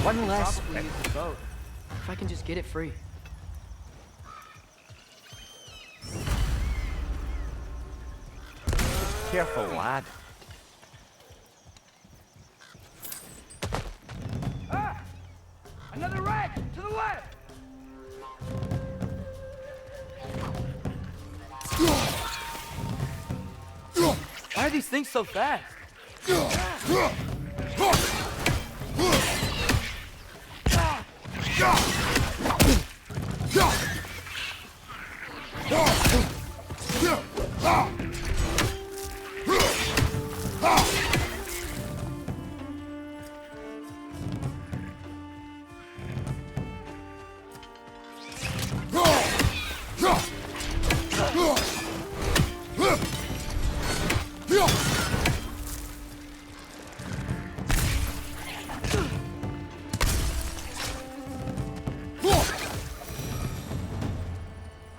One less. Probably use the boat. If I can just get it free. Careful, lad. Ah! Another rag! To the left! Why are these things so fast?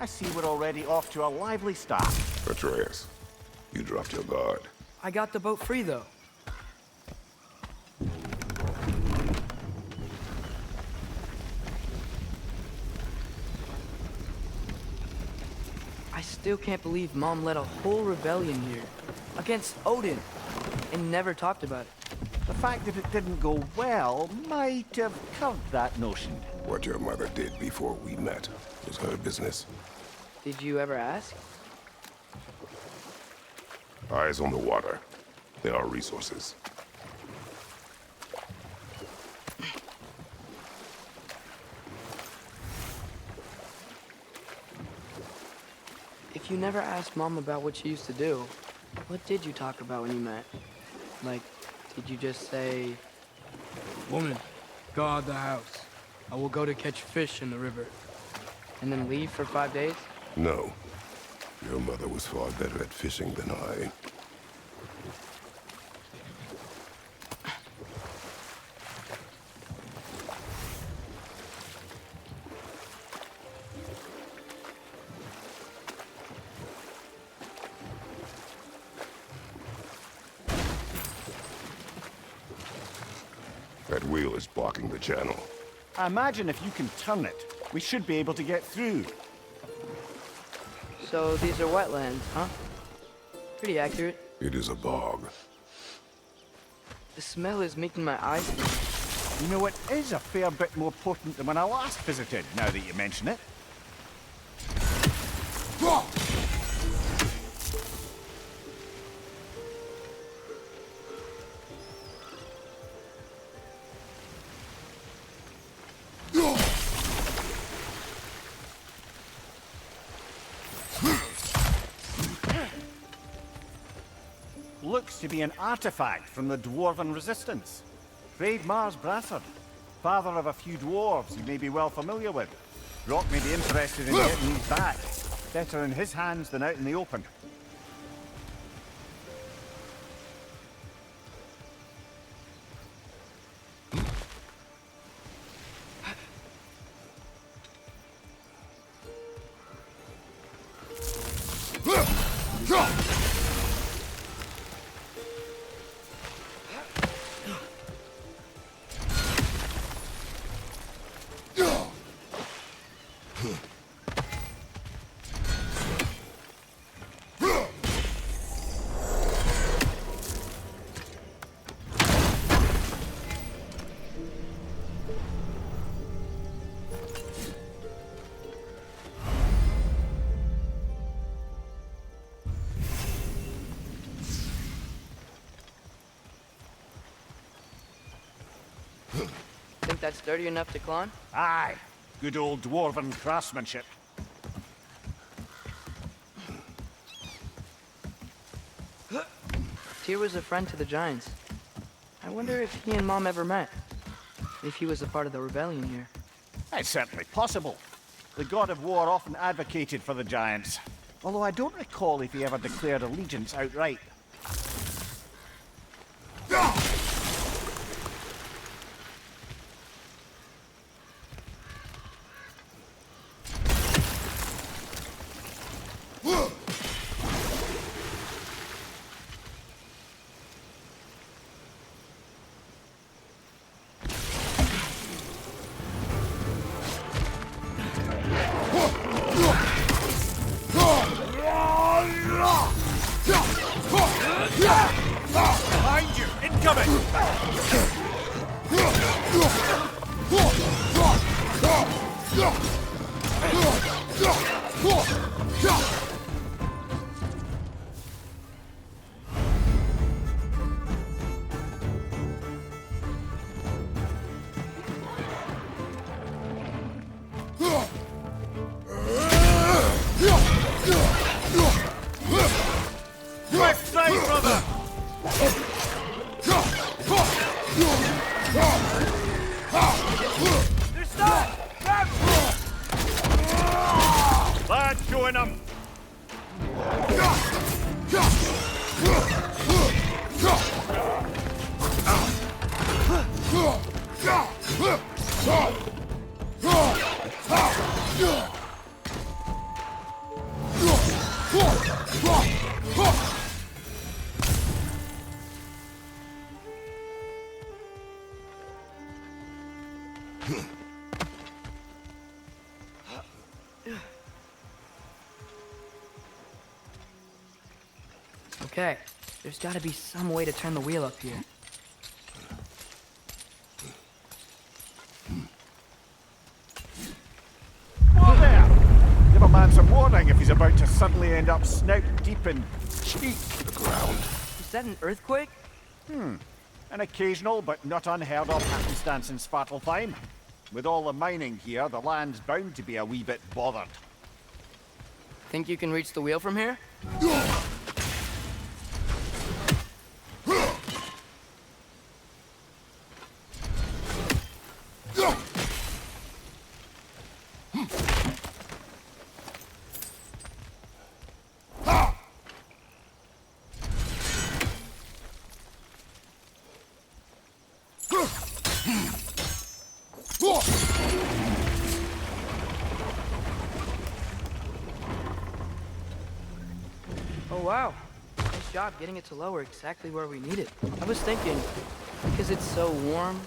I see we're already off to a lively start. Atreus, you dropped your guard. I got the boat free, though. I still can't believe Mom led a whole rebellion here. Against Odin. And never talked about it. The fact that it didn't go well might have curved that notion. What your mother did before we met was her business. Did you ever ask? Eyes on the water. There are resources. If you never asked Mom about what she used to do, what did you talk about when you met? Like, did you just say, "Woman, guard the house. I will go to catch fish in the river," and then leave for 5 days? No. Your mother was far better at fishing than I. That wheel is blocking the channel. I imagine if you can turn it, we should be able to get through. So these are wetlands, huh? Pretty accurate. It is a bog. The smell is making my eyes bleed. You know, it is a fair bit more potent than when I last visited, now that you mention it. Looks to be an artifact from the Dwarven Resistance. Mars Brassard, father of a few dwarves you may be well familiar with. Rock may be interested in getting these back. Better in his hands than out in the open. Think that's sturdy enough to climb? Aye, good old Dwarven craftsmanship. Tyr was a friend to the Giants. I wonder if he and Mom ever met. If he was a part of the rebellion here. It's certainly possible. The god of war often advocated for the Giants. Although I don't recall if he ever declared allegiance outright. Left side, brother! They're stuck! Grab 'em! Lad, showing him! Okay, there's gotta be some way to turn the wheel up here. Whoa there! Give a man some warning if he's about to suddenly end up snout deep in cheek. The ground. Is that an earthquake? An occasional but not unheard of happenstance in Svartalfheim. With all the mining here, the land's bound to be a wee bit bothered. Think you can reach the wheel from here? Oh wow, nice job getting it to lower exactly where we need it. I was thinking, because it's so warm,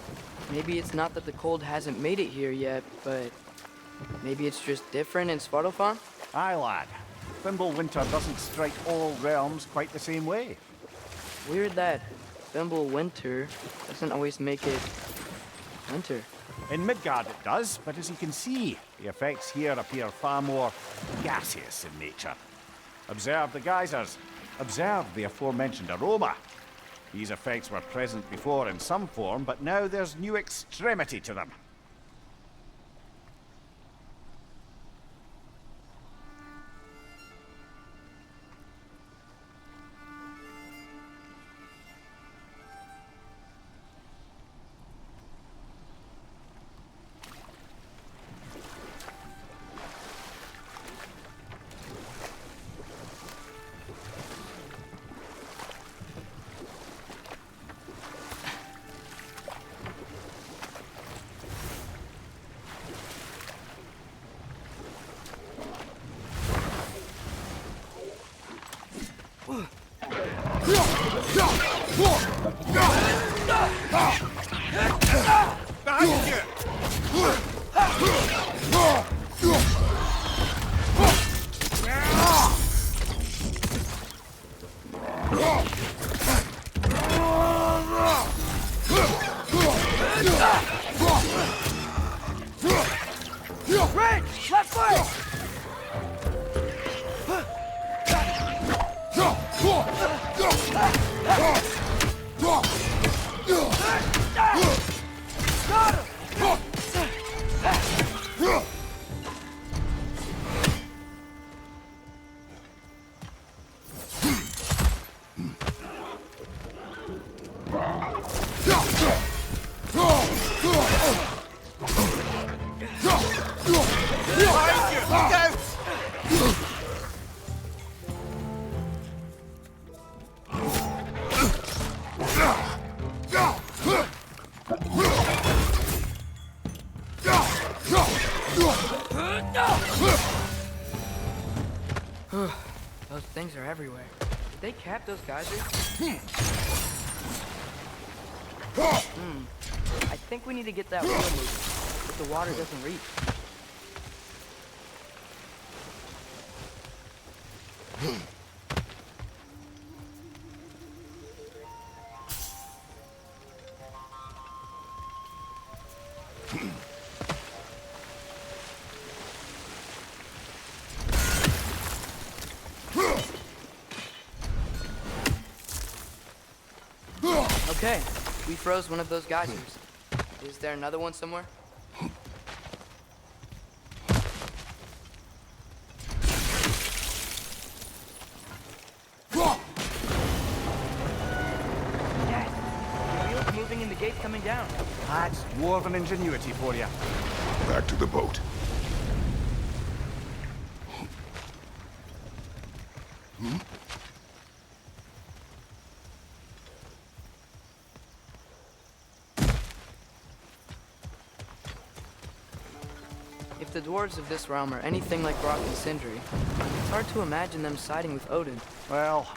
maybe it's not that the cold hasn't made it here yet, but maybe it's just different in Svartalfheim? Aye, lad. Thimble winter doesn't strike all realms quite the same way. Weird that Thimble winter doesn't always make it winter. In Midgard it does, but as you can see, the effects here appear far more gaseous in nature. Observe the geysers. Observe the aforementioned aroma. These effects were present before in some form, but now there's new extremity to them. Right! Left foot! Got him! Those things are everywhere. Did they cap those geysers? I think we need to get that wheel moving, if the water doesn't reach. Okay, we froze one of those geysers. Is there another one somewhere? Yes! The wheel's moving and the gate's coming down. That's dwarven ingenuity for you. Back to the boat. If the dwarves of this realm are anything like Brock and Sindri, it's hard to imagine them siding with Odin. Well,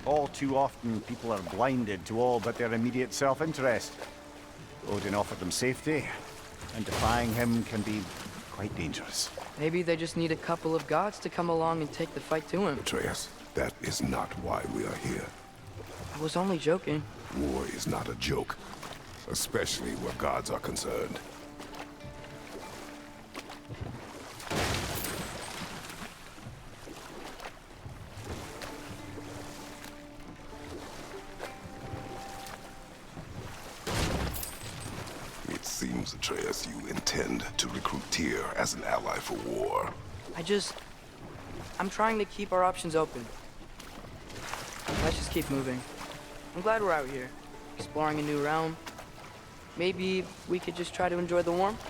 all too often people are blinded to all but their immediate self-interest. Odin offered them safety, and defying him can be quite dangerous. Maybe they just need a couple of gods to come along and take the fight to him. Atreus, that is not why we are here. I was only joking. War is not a joke, especially where gods are concerned. It seems, Atreus, you intend to recruit Tyr as an ally for war. I'm trying to keep our options open. Let's just keep moving. I'm glad we're out here, exploring a new realm. Maybe we could just try to enjoy the warmth?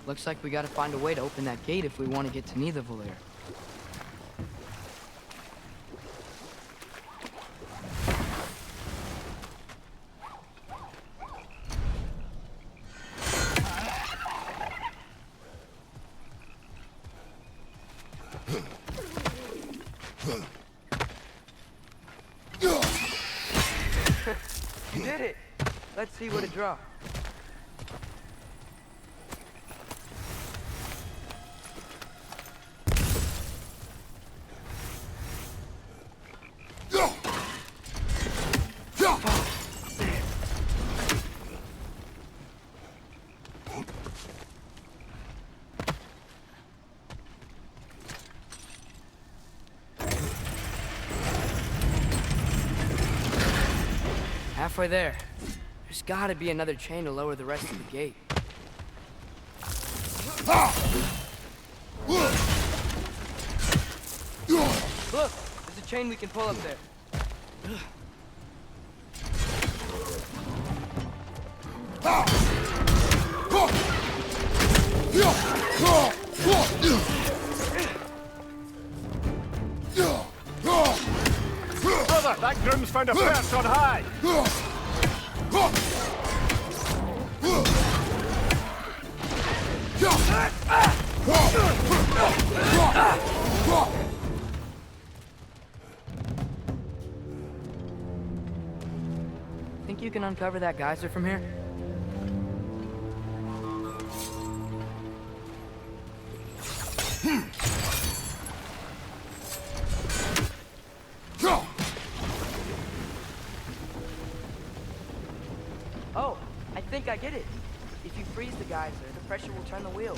Looks like we gotta find a way to open that gate if we want to get to Nidavellir. You did it! Let's see what it draws. Halfway there. There's gotta be another chain to lower the rest of the gate. Look! There's a chain we can pull up there. Brother, that groom's found a perch on high! Think you can uncover that geyser from here? Oh, I think I get it. If you freeze the geyser, the pressure will turn the wheel.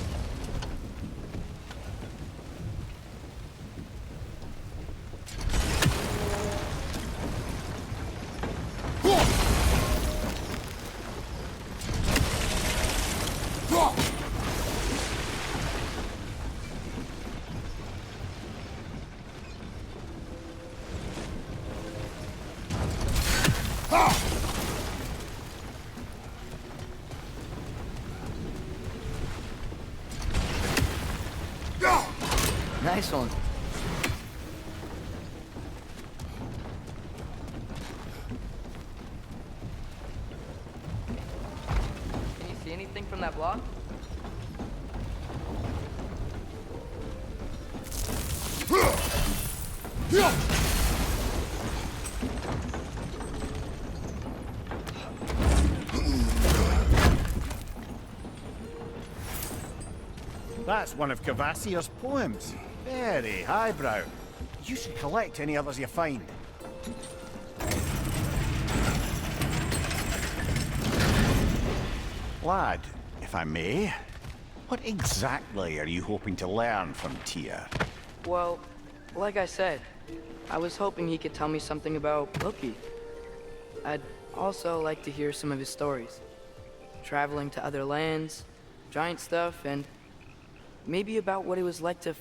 Nice one. Can you see anything from that block? That's one of Kvasir's poems. Very highbrow. You should collect any others you find. Lad, if I may, what exactly are you hoping to learn from Tyr? Well, like I said, I was hoping he could tell me something about Loki. I'd also like to hear some of his stories. Traveling to other lands, giant stuff, and maybe about what it was like to